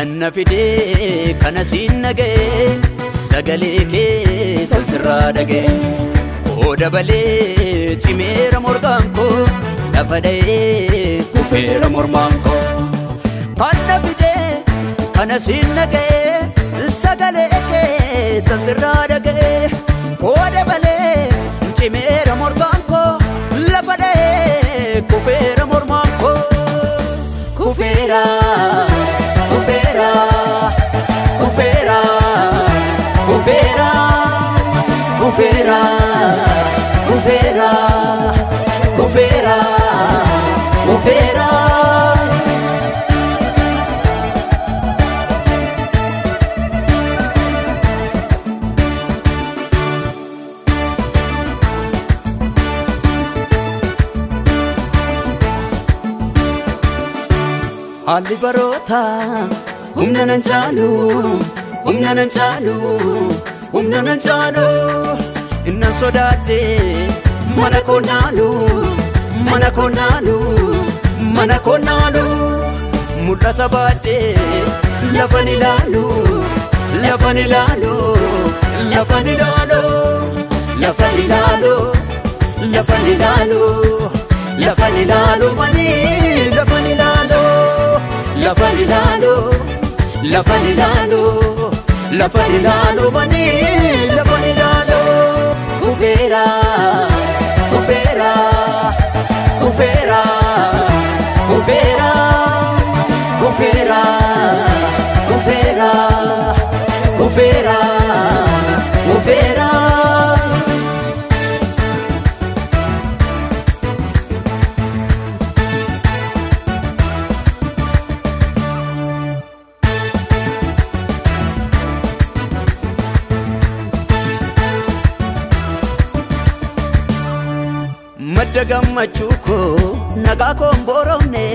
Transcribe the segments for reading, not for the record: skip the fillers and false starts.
Kana fide kana sinage sagalee keessa sirraa dhage Kooda balee cimeera morgaan koo lafa dha'ee kufeera mormaan koo Kana fide kana sinage sagalee keessa sirraa dhage Kooda balee cimeera morgaan koo lafa dha'ee kufeera mormaan koo Kufeera Kufeera, kufeera, kufeera, kufeera, kufeera, kufeera, kufeera. Haalli baroota humna nan caalu humna nan caalu humna nan caalu inna sodaadhe mana koo naalu mana koo naalu mana koo naalu mul'ata baadhe lafan ilaalu lafan ilaalu lafan ilaalu lafan ilaalu lafan ilaalu lafan ilaalu mani lafan ilaalu lafan ilaalu lafan ilaalu lafan ilaalu mani lafan ilaalu kufeera kufeera kufeera kufeera kufeera kufeera kufeera kufeera Madda gammachuu koo nagaa koo mbooromne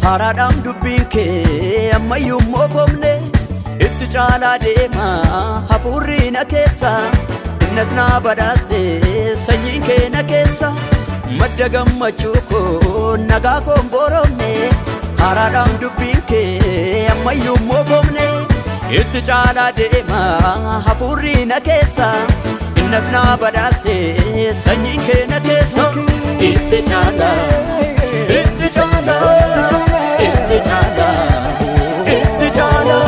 haaraadhaan dubbiin kee ammayyuu mookomne itti caalaa deema hafuurri na keessa innat naa badhaaste sanyiin kee na keessa madda gammachuu koo nagaa koo mbooromne haaraadhaan dubbiin kee ammayyuu mookomne itti caalaa deema hafuurri na keessa innat naa badhaaste sanyiin kee na keessa Itti chala, itti chala, itti chala, itti chala,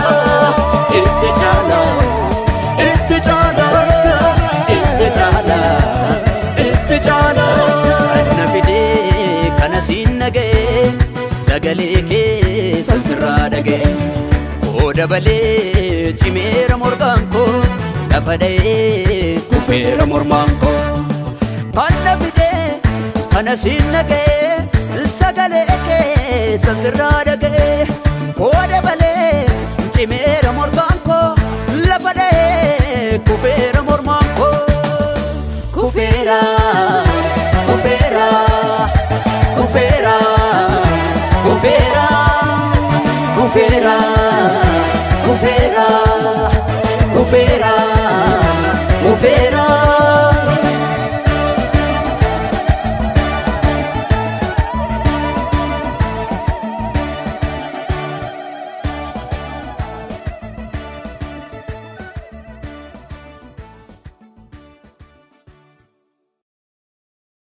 itti chala, itti chala, itti chala, itti chala. Kana fide kana sinage sagalee keessa sirraa dhage Kooda balee cimeera morgaan koo lafa dha'ee kufeera mormaan koo Kana fide Kana sinage sagalee keessa sirraa dhage Kooda balee cimeera morgaan koo lafa dha'ee kufeera mormaan koo Kufeera kufeera kufeera kufeera kufeera kufeera kufeera kufeera